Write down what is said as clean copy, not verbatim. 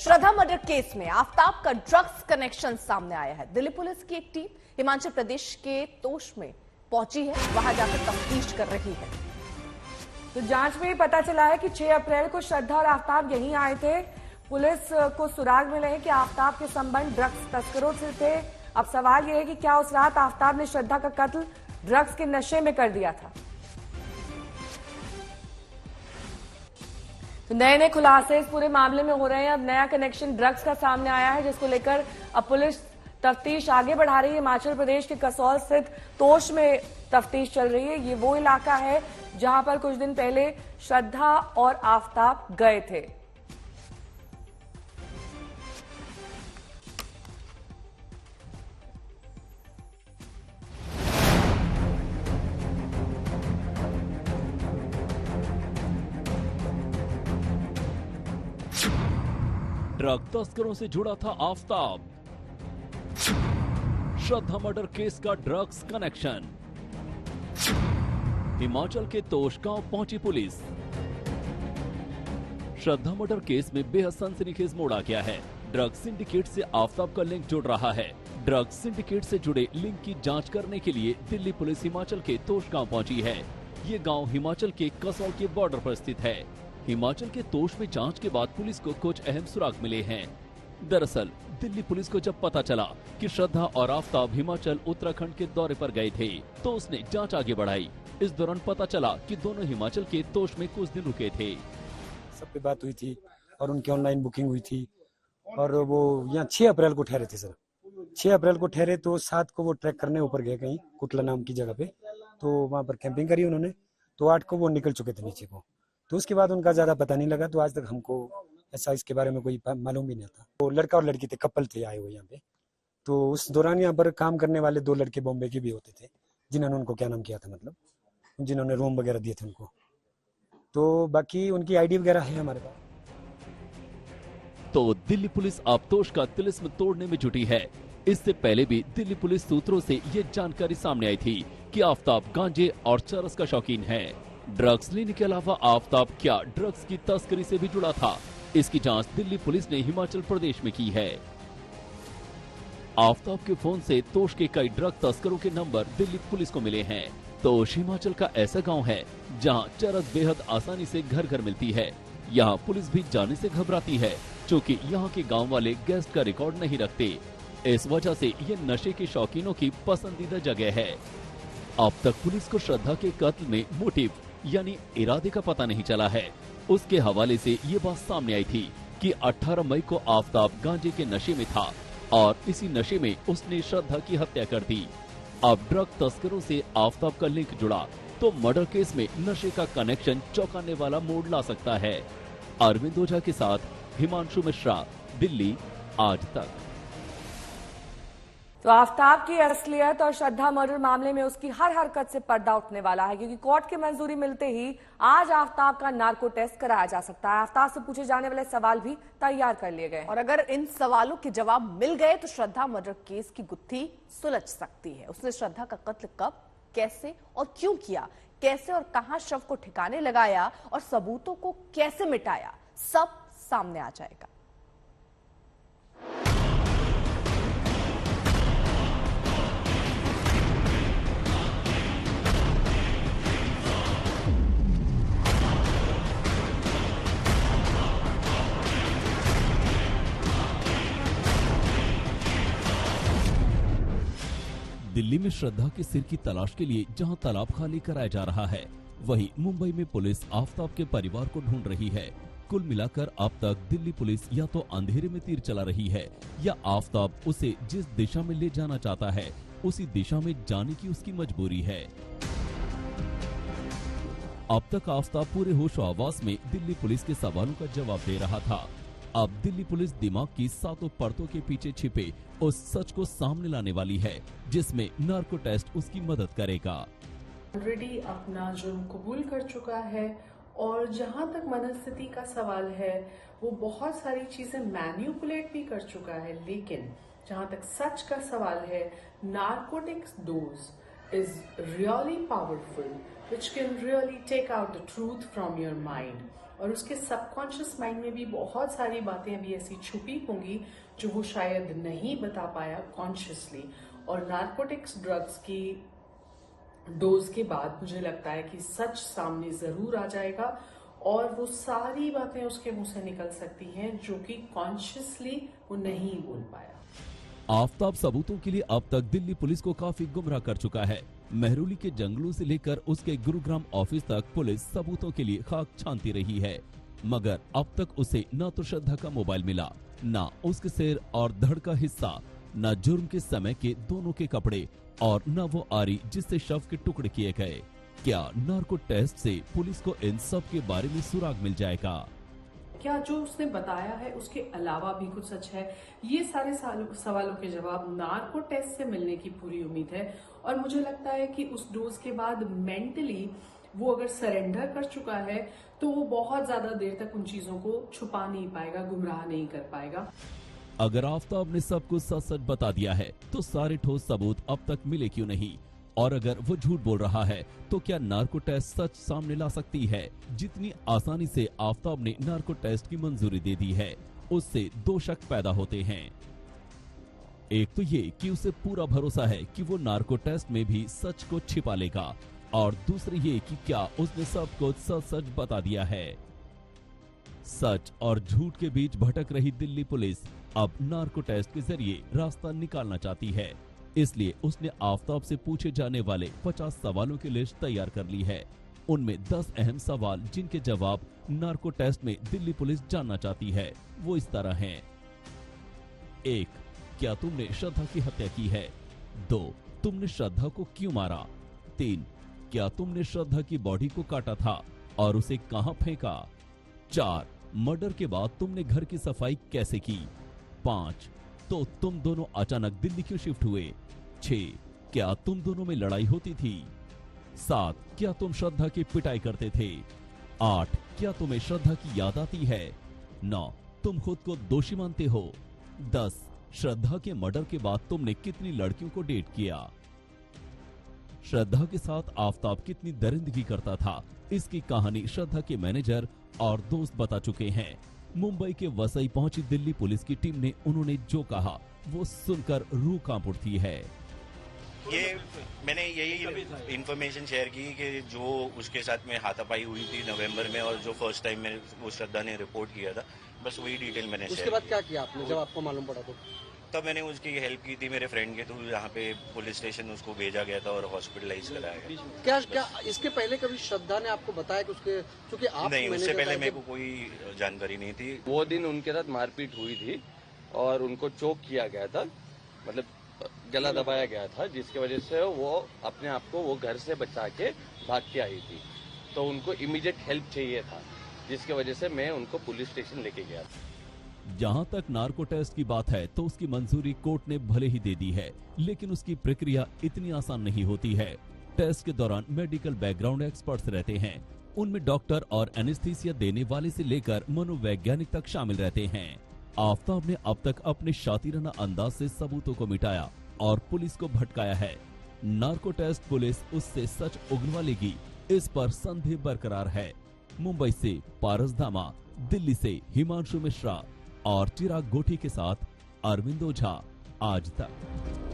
श्रद्धा murder case में आफताब का drugs connection सामने आया है। दिल्ली पुलिस की एक टीम हिमाचल प्रदेश के तोश में पहुंची है, वहां जाकर तफ्तीश कर रही है। तो जांच में पता चला है कि 6 अप्रैल को श्रद्धा और आफताब यहीं आए थे। पुलिस को सुराग मिले हैं कि आफताब के संबंध ड्रग्स तस्करों से थे। अब सवाल यह है कि क्या उस रात आफताब ने श्रद्धा का कत्ल ड्रग्स के नशे में कर दिया था। तो नए खुलासे इस पूरे मामले में हो रहे हैं। अब नया कनेक्शन ड्रग्स का सामने आया है, जिसको लेकर अब पुलिस तफ्तीश आगे बढ़ा रही है। हिमाचल प्रदेश के कसौल स्थित तोश में तफ्तीश चल रही है। ये वो इलाका है जहां पर कुछ दिन पहले श्रद्धा और आफताब गए थे। ड्रग तस्करों से जुड़ा था आफताब। श्रद्धा मर्डर केस का ड्रग्स कनेक्शन। हिमाचल के तोश गांव पहुंची पुलिस। श्रद्धा मर्डर केस में बेहद सनसनीखेज मोड़ आ गया है। ड्रग सिंडिकेट से आफताब का लिंक जुड़ रहा है। ड्रग सिंडिकेट से जुड़े लिंक की जांच करने के लिए दिल्ली पुलिस हिमाचल के तोश गांव पहुंची है। ये गांव हिमाचल के कसौल के बॉर्डर पर स्थित है। हिमाचल के तोश में जांच के बाद पुलिस को कुछ अहम सुराग मिले हैं। दरअसल दिल्ली पुलिस को जब पता चला कि श्रद्धा और आफताब हिमाचल उत्तराखंड के दौरे पर गए थे, तो उसने जांच आगे बढ़ाई। इस दौरान पता चला कि दोनों हिमाचल के तोश में कुछ दिन रुके थे। सब पे बात हुई थी और उनकी ऑनलाइन बुकिंग हुई थी और वो यहाँ 6 अप्रैल को ठहरे थे सर। 6 अप्रैल को ठहरे तो 7 को वो ट्रैक करने ऊपर गए कहीं कुटला नाम की जगह पे, तो वहाँ पर कैंपिंग करी उन्होंने। तो 8 को वो निकल चुके थे नीचे को। तो उसके बाद उनका ज्यादा पता नहीं लगा। तो आज तक हमको ऐसा इसके बारे में कोई मालूम भी नहीं था। वो लड़का और लड़की थे, कपल थे आए हुए यहाँ पे। तो उस दौरान यहाँ पर काम करने वाले 2 लड़के बॉम्बे के भी होते थे, जिन्होंने उनको क्या नाम किया था, मतलब जिन्होंने रूम वगैरह दिए थे उनको। तो बाकी उनकी आईडी वगैरह है हमारे पास। तो दिल्ली पुलिस अब तोश का तिलिस्म तोड़ने में जुटी है। इससे पहले भी दिल्ली पुलिस सूत्रों से ये जानकारी सामने आई थी कि आफताब गांजे और चरस का शौकीन है। ड्रग्स लेने के अलावा आफताब क्या ड्रग्स की तस्करी से भी जुड़ा था, इसकी जांच दिल्ली पुलिस ने हिमाचल प्रदेश में की है। आफताब के फोन से तोश के कई ड्रग तस्करों के नंबर दिल्ली पुलिस को मिले हैं। तोश हिमाचल का ऐसा गांव है जहां चरस बेहद आसानी से घर घर मिलती है। यहां पुलिस भी जाने से घबराती है, क्योंकि यहां के गांव वाले गेस्ट का रिकॉर्ड नहीं रखते। इस वजह से ये नशे के शौकीनों की पसंदीदा जगह है। अब तक पुलिस को श्रद्धा के कत्ल में मोटिव यानी इरादे का पता नहीं चला है। उसके हवाले से ये बात सामने आई थी कि 18 मई को आफताब गांजे के नशे में था और इसी नशे में उसने श्रद्धा की हत्या कर दी। अब ड्रग तस्करों से आफताब का लिंक जुड़ा तो मर्डर केस में नशे का कनेक्शन चौंकाने वाला मोड़ ला सकता है। अरविंद ओझा के साथ हिमांशु मिश्रा, दिल्ली, आज तक। तो आफताब की असलियत और श्रद्धा मर्डर मामले में उसकी हर हरकत से पर्दा उठने वाला है, क्योंकि कोर्ट की मंजूरी मिलते ही आज आफताब का नार्को टेस्ट कराया जा सकता है। आफताब से पूछे जाने वाले सवाल भी तैयार कर लिए गए और अगर इन सवालों के जवाब मिल गए तो श्रद्धा मर्डर केस की गुत्थी सुलझ सकती है। उसने श्रद्धा का कत्ल कब, कैसे और क्यों किया, कैसे और कहां शव को ठिकाने लगाया और सबूतों को कैसे मिटाया, सब सामने आ जाएगा। दिल्ली में श्रद्धा के सिर की तलाश के लिए जहां तालाब खाली कराया जा रहा है, वहीं मुंबई में पुलिस आफताब के परिवार को ढूंढ रही है। कुल मिलाकर अब तक दिल्ली पुलिस या तो अंधेरे में तीर चला रही है या आफताब उसे जिस दिशा में ले जाना चाहता है उसी दिशा में जाने की उसकी मजबूरी है। अब तक आफताब पूरे होशो-हवास में दिल्ली पुलिस के सवालों का जवाब दे रहा था। अब दिल्ली पुलिस दिमाग की 7 परतों के पीछे छिपे उस सच को सामने लाने वाली है, जिसमें नार्को टेस्ट उसकी मदद करेगा। ऑलरेडी अपना जुर्म कबूल कर चुका है और जहां तक मनस्थिति का सवाल है वो बहुत सारी चीजें मैन्युपुलेट भी कर चुका है, लेकिन जहां तक सच का सवाल है, narcotics dose is really powerful which can really take out the truth from your mind और उसके सबकॉन्शियस माइंड में भी बहुत सारी बातें अभी ऐसी छुपी होंगी जो वो शायद नहीं बता पाया कॉन्शियसली। और नार्कोटिक्स ड्रग्स की डोज के बाद मुझे लगता है कि सच सामने जरूर आ जाएगा और वो सारी बातें उसके मुंह से निकल सकती हैं जो कि कॉन्शियसली वो नहीं बोल पाया। आफताब सबूतों के लिए अब तक दिल्ली पुलिस को काफी गुमराह कर चुका है। मेहरौली के जंगलों से लेकर उसके गुरुग्राम ऑफिस तक पुलिस सबूतों के लिए खाक छानती रही है, मगर अब तक उसे न तो श्रद्धा का मोबाइल मिला, न उसके सिर और धड़ का हिस्सा, न जुर्म के समय के दोनों के कपड़े और न वो आरी जिससे शव के टुकड़े किए गए। क्या नार्को टेस्ट से पुलिस को इन सब के बारे में सुराग मिल जाएगा? क्या जो उसने बताया है उसके अलावा भी कुछ सच है? ये सारे सवालों के जवाब नार्को टेस्ट से मिलने की पूरी उम्मीद है। और मुझे लगता है कि उस डोज के बाद मेंटली वो अगर सरेंडर कर चुका है तो वो बहुत ज्यादा देर तक उन चीजों को छुपा नहीं पाएगा, गुमराह नहीं कर पाएगा। अगर आफताब ने सब कुछ सच सच बता दिया है तो सारे ठोस सबूत अब तक मिले क्यों नहीं? और अगर वो झूठ बोल रहा है तो क्या नार्को टेस्ट सच सामने ला सकती है? जितनी आसानी से आफताब ने नार्को टेस्ट की मंजूरी दे दी है, उससे दो शक पैदा होते हैं। एक तो ये कि उसे पूरा भरोसा है कि वो नार्को टेस्ट में भी सच को छिपा लेगा, और दूसरी ये कि क्या उसने सब कुछ सच सच बता दिया है। सच और झूठ के बीच भटक रही दिल्ली पुलिस अब नार्को टेस्ट के जरिए रास्ता निकालना चाहती है। इसलिए उसने आफताब से पूछे जाने वाले 50 सवालों की लिस्ट तैयार कर ली है। उनमें 10 अहम सवाल जिनके जवाब नार्को टेस्ट में दिल्ली पुलिस जानना चाहती है वो इस तरह हैं। 1. क्या तुमने श्रद्धा की हत्या की है? 2. तुमने श्रद्धा को क्यों मारा? 3. क्या तुमने श्रद्धा की बॉडी को काटा था और उसे कहां फेंका? 4. मर्डर के बाद तुमने घर की सफाई कैसे की? 5. तो तुम दोनों अचानक दिल्ली क्यों शिफ्ट हुए? 6. क्या तुम दोनों में लड़ाई होती थी? 7. क्या तुम श्रद्धा की पिटाई करते थे? 8. क्या तुम्हें श्रद्धा की याद आती है? 9. तुम खुद को दोषी मानते हो? 10. श्रद्धा के मर्डर के बाद तुमने कितनी लड़कियों को डेट किया? श्रद्धा के साथ आफताब कितनी दरिंदगी करता था, इसकी कहानी श्रद्धा के मैनेजर और दोस्त बता चुके हैं। मुंबई के वसई पहुंची दिल्ली पुलिस की टीम ने उन्होंने जो कहा वो सुनकर रूह कांप उठती है। ये मैंने यही इन्फॉर्मेशन शेयर की कि जो उसके साथ में हाथापाई हुई थी नवंबर में और जो फर्स्ट टाइम में वो श्रद्धा ने रिपोर्ट किया था, बस वही डिटेल मैंने शेयर। उसके बाद क्या किया आपने जब आपको मालूम पड़ा तो? तब मैंने उसकी हेल्प की थी मेरे फ्रेंड के थ्रू, यहाँ पे पुलिस स्टेशन उसको भेजा गया था और हॉस्पिटलाइज कराया गया। क्या इसके पहले कभी श्रद्धा ने आपको बताया कि उसके क्योंकि आप नहीं, उससे पहले मेरे को कोई जानकारी नहीं थी। वो दिन उनके साथ मारपीट हुई थी और उनको चोक किया गया था, मतलब गला दबाया गया था, जिसकी वजह से वो अपने आप को वो घर से बचा के भाग के आई थी। तो उनको इमीडिएट हेल्प चाहिए था, जिसकी वजह से मैं उनको पुलिस स्टेशन लेके गया था। जहां तक नार्को टेस्ट की बात है तो उसकी मंजूरी कोर्ट ने भले ही दे दी है, लेकिन उसकी प्रक्रिया इतनी आसान नहीं होती है। टेस्ट के दौरान मेडिकल बैकग्राउंड एक्सपर्ट्स रहते हैं, उनमें डॉक्टर और एनेस्थीसिया देने वाले से लेकर मनोवैज्ञानिक तक शामिल रहते हैं। आफताब ने अब तक अपने शातिराना अंदाज से सबूतों को मिटाया और पुलिस को भटकाया है। नार्को टेस्ट पुलिस उससे सच उगलवा लेगी, इस पर संदेह बरकरार है। मुंबई से पारस धामा, दिल्ली से हिमांशु मिश्रा और चिराग गोठी के साथ अरविंद ओझा, आज तक।